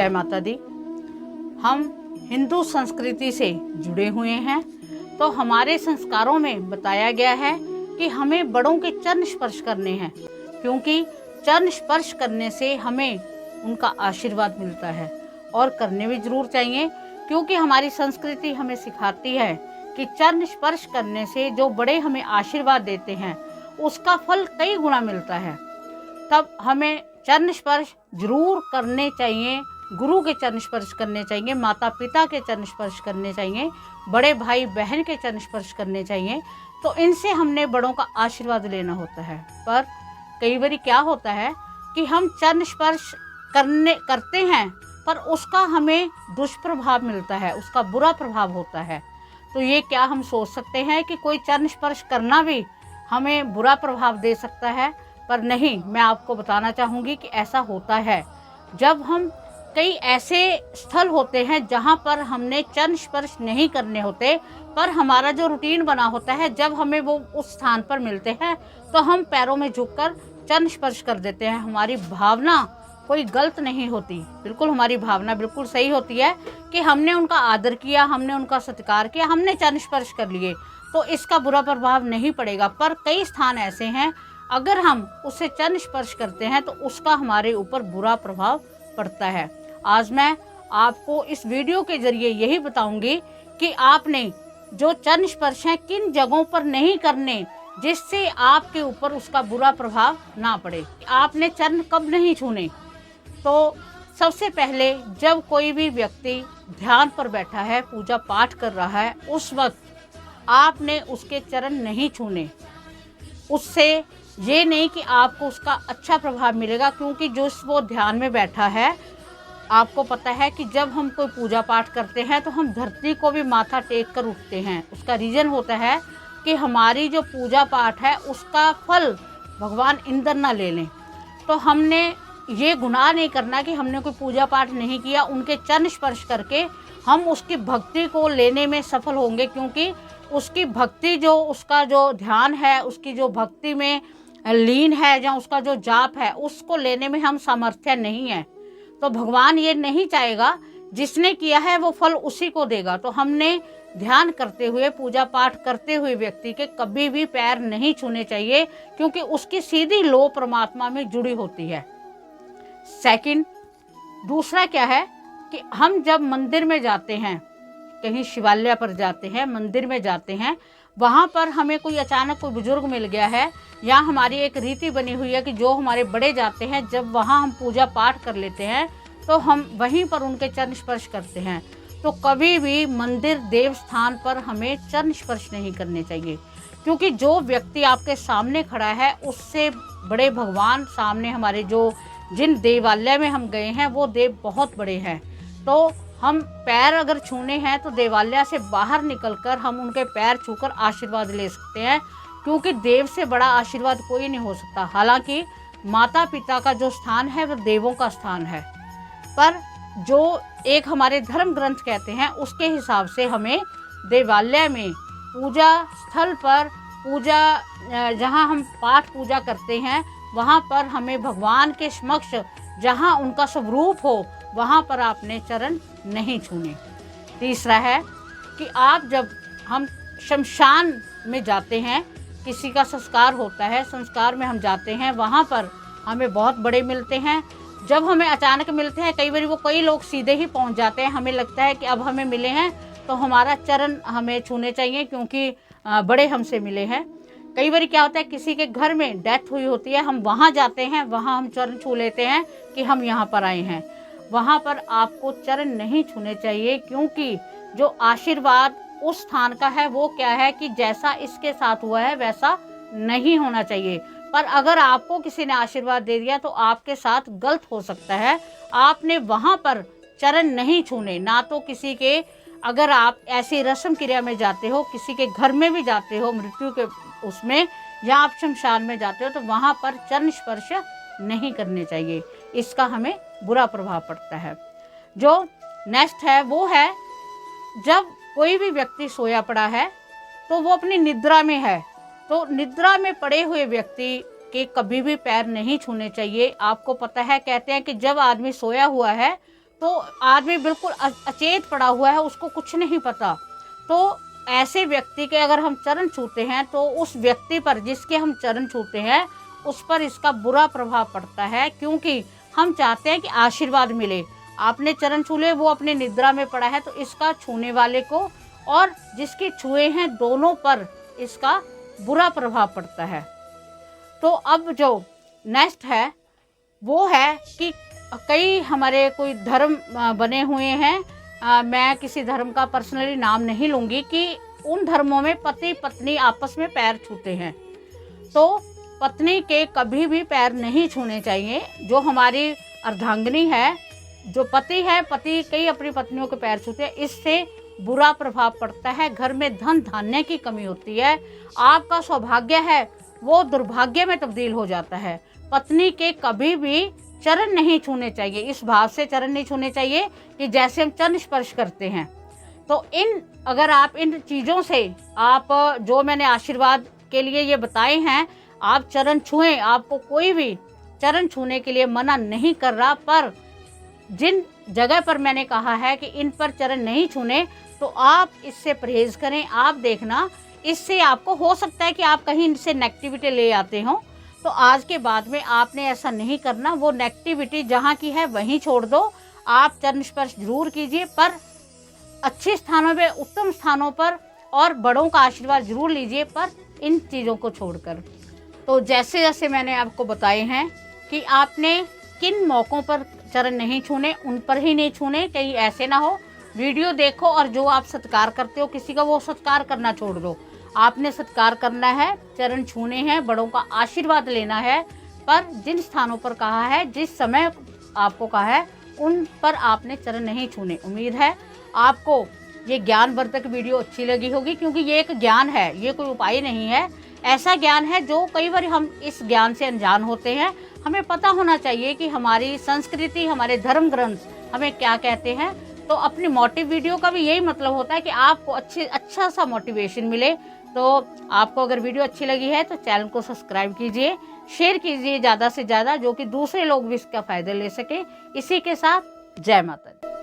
जय माता दी। हम हिंदू संस्कृति से जुड़े हुए हैं, तो हमारे संस्कारों में बताया गया है कि हमें बड़ों के चरण स्पर्श करने हैं, क्योंकि चरण स्पर्श करने से हमें उनका आशीर्वाद मिलता है और करने भी जरूर चाहिए, क्योंकि हमारी संस्कृति हमें सिखाती है कि चरण स्पर्श करने से जो बड़े हमें आशीर्वाद देते हैं उसका फल कई गुना मिलता है। तब हमें चरण स्पर्श जरूर करने चाहिए, गुरु के चरण स्पर्श करने चाहिए, माता पिता के चरण स्पर्श करने चाहिए, बड़े भाई बहन के चरण स्पर्श करने चाहिए। तो इनसे हमने बड़ों का आशीर्वाद लेना होता है। पर कई बार क्या होता है कि हम चरण स्पर्श करते हैं पर उसका हमें दुष्प्रभाव मिलता है, उसका बुरा प्रभाव होता है। तो ये क्या हम सोच सकते हैं कि कोई चरण स्पर्श करना भी हमें बुरा प्रभाव दे सकता है? पर नहीं, मैं आपको बताना चाहूँगी कि ऐसा होता है। जब हम कई ऐसे स्थल होते हैं जहाँ पर हमने चरण स्पर्श नहीं करने होते, पर हमारा जो रूटीन बना होता है, जब हमें वो उस स्थान पर मिलते हैं तो हम पैरों में झुककर चरण स्पर्श कर देते हैं। हमारी भावना कोई गलत नहीं होती, बिल्कुल हमारी भावना बिल्कुल सही होती है कि हमने उनका आदर किया, हमने उनका सत्कार किया, हमने चरण स्पर्श कर लिए, तो इसका बुरा प्रभाव नहीं पड़ेगा। पर कई स्थान ऐसे हैं अगर हम उससे चरण स्पर्श करते हैं तो उसका हमारे ऊपर बुरा प्रभाव पड़ता है। आज मैं आपको इस वीडियो के जरिए यही बताऊंगी कि आपने जो चरण स्पर्श हैं किन जगहों पर नहीं करने, जिससे आपके ऊपर उसका बुरा प्रभाव ना पड़े। आपने चरण कब नहीं छूने? तो सबसे पहले जब कोई भी व्यक्ति ध्यान पर बैठा है, पूजा पाठ कर रहा है, उस वक्त आपने उसके चरण नहीं छूने। उससे ये नहीं कि आपको उसका अच्छा प्रभाव मिलेगा, क्योंकि जो वो ध्यान में बैठा है, आपको पता है कि जब हम कोई पूजा पाठ करते हैं तो हम धरती को भी माथा टेक कर उठते हैं। उसका रीज़न होता है कि हमारी जो पूजा पाठ है उसका फल भगवान इंद्र ना ले लें। तो हमने ये गुनाह नहीं करना कि हमने कोई पूजा पाठ नहीं किया, उनके चरण स्पर्श करके हम उसकी भक्ति को लेने में सफल होंगे, क्योंकि उसकी भक्ति जो उसका जो ध्यान है, उसकी जो भक्ति में लीन है, या उसका जो जाप है, उसको लेने में हम सामर्थ्य नहीं है। तो भगवान ये नहीं चाहेगा, जिसने किया है वो फल उसी को देगा। तो हमने ध्यान करते हुए, पूजा पाठ करते हुए व्यक्ति के कभी भी पैर नहीं छूने चाहिए, क्योंकि उसकी सीधी लो परमात्मा में जुड़ी होती है। सेकंड, दूसरा क्या है कि हम जब मंदिर में जाते हैं, कहीं शिवालय पर जाते हैं, मंदिर में जाते हैं, वहाँ पर हमें कोई अचानक कोई बुजुर्ग मिल गया है, या हमारी एक रीति बनी हुई है कि जो हमारे बड़े जाते हैं, जब वहाँ हम पूजा पाठ कर लेते हैं तो हम वहीं पर उनके चरण स्पर्श करते हैं। तो कभी भी मंदिर देव स्थान पर हमें चरण स्पर्श नहीं करने चाहिए, क्योंकि जो व्यक्ति आपके सामने खड़ा है उससे बड़े भगवान सामने हमारे जो जिन देवालय में हम गए हैं वो देव बहुत बड़े हैं। तो हम पैर अगर छूने हैं तो देवालय से बाहर निकलकर हम उनके पैर छूकर आशीर्वाद ले सकते हैं, क्योंकि देव से बड़ा आशीर्वाद कोई नहीं हो सकता। हालांकि माता पिता का जो स्थान है वो देवों का स्थान है, पर जो एक हमारे धर्म ग्रंथ कहते हैं उसके हिसाब से हमें देवालय में, पूजा स्थल पर, पूजा जहाँ हम पाठ पूजा करते हैं वहाँ पर हमें भगवान के समक्ष, जहाँ उनका स्वरूप हो, वहाँ पर आपने चरण नहीं छूने। तीसरा है कि आप जब हम शमशान में जाते हैं, किसी का संस्कार होता है, संस्कार में हम जाते हैं, वहाँ पर हमें बहुत बड़े मिलते हैं। जब हमें अचानक मिलते हैं, कई बार वो कई लोग सीधे ही पहुँच जाते हैं, हमें लगता है कि अब हमें मिले हैं तो हमारा चरण हमें छूने चाहिए, क्योंकि बड़े हमसे मिले हैं। कई बार क्या होता है, किसी के घर में डेथ हुई होती है, हम वहाँ जाते हैं, वहाँ हम चरण छू लेते हैं कि हम यहाँ पर आए हैं। वहाँ पर आपको चरण नहीं छूने चाहिए, क्योंकि जो आशीर्वाद उस स्थान का है वो क्या है कि जैसा इसके साथ हुआ है वैसा नहीं होना चाहिए। पर अगर आपको किसी ने आशीर्वाद दे दिया तो आपके साथ गलत हो सकता है। आपने वहाँ पर चरण नहीं छूने, ना तो किसी के, अगर आप ऐसी रस्म क्रिया में जाते हो, किसी के घर में भी जाते हो मृत्यु के उसमें, या आप शमशान में जाते हो, तो वहाँ पर चरण स्पर्श नहीं करने चाहिए, इसका हमें बुरा प्रभाव पड़ता है। जो नेक्स्ट है वो है, जब कोई भी व्यक्ति सोया पड़ा है तो वो अपनी निद्रा में है, तो निद्रा में पड़े हुए व्यक्ति के कभी भी पैर नहीं छूने चाहिए। आपको पता है, कहते हैं कि जब आदमी सोया हुआ है तो आदमी बिल्कुल अचेत पड़ा हुआ है, उसको कुछ नहीं पता। तो ऐसे व्यक्ति के अगर हम चरण छूते हैं तो उस व्यक्ति पर, जिसके हम चरण छूते हैं, उस पर इसका बुरा प्रभाव पड़ता है, क्योंकि हम चाहते हैं कि आशीर्वाद मिले। आपने चरण छू ले, वो अपने निद्रा में पड़ा है, तो इसका छूने वाले को और जिसके छुए हैं दोनों पर इसका बुरा प्रभाव पड़ता है। तो अब जो नेक्स्ट है वो है कि कई हमारे कोई धर्म बने हुए हैं, मैं किसी धर्म का पर्सनली नाम नहीं लूँगी, कि उन धर्मों में पति पत्नी आपस में पैर छूते हैं। तो पत्नी के कभी भी पैर नहीं छूने चाहिए। जो हमारी अर्धांगिनी है, जो पति है, पति कई अपनी पत्नियों के पैर छूते हैं, इससे बुरा प्रभाव पड़ता है। घर में धन धान्य की कमी होती है, आपका सौभाग्य है वो दुर्भाग्य में तब्दील हो जाता है। पत्नी के कभी भी चरण नहीं छूने चाहिए, इस भाव से चरण नहीं छूने चाहिए कि जैसे हम चरण स्पर्श करते हैं। तो अगर आप इन चीज़ों से, आप जो मैंने आशीर्वाद के लिए ये बताए हैं, आप चरण छुएं। आपको कोई भी चरण छूने के लिए मना नहीं कर रहा, पर जिन जगह पर मैंने कहा है कि इन पर चरण नहीं छूने, तो आप इससे परहेज करें। आप देखना, इससे आपको हो सकता है कि आप कहीं से नेगेटिविटी ले आते हो, तो आज के बाद में आपने ऐसा नहीं करना। वो नेगेटिविटी जहाँ की है वहीं छोड़ दो। आप चरण स्पर्श जरूर कीजिए, पर अच्छे स्थानों पे, उत्तम स्थानों पर, और बड़ों का आशीर्वाद जरूर लीजिए, पर इन चीज़ों को छोड़कर। तो जैसे जैसे मैंने आपको बताए हैं कि आपने किन मौक़ों पर चरण नहीं छूने, उन पर ही नहीं छूने। कहीं ऐसे ना हो वीडियो देखो और जो आप सत्कार करते हो किसी का, वो सत्कार करना छोड़ दो। आपने सत्कार करना है, चरण छूने हैं, बड़ों का आशीर्वाद लेना है, पर जिन स्थानों पर कहा है, जिस समय आपको कहा है, उन पर आपने चरण नहीं छूने। उम्मीद है आपको ये ज्ञानवर्धक वीडियो अच्छी लगी होगी, क्योंकि ये एक ज्ञान है, ये कोई उपाय नहीं है। ऐसा ज्ञान है जो कई बार हम इस ज्ञान से अनजान होते हैं। हमें पता होना चाहिए कि हमारी संस्कृति, हमारे धर्म ग्रंथ हमें क्या कहते हैं। तो अपनी मोटिव वीडियो का भी यही मतलब होता है कि आपको अच्छा सा मोटिवेशन मिले। तो आपको अगर वीडियो अच्छी लगी है तो चैनल को सब्सक्राइब कीजिए, शेयर कीजिए ज़्यादा से ज़्यादा, जो कि दूसरे लोग भी इसका फ़ायदा ले सके। इसी के साथ जय माता दी।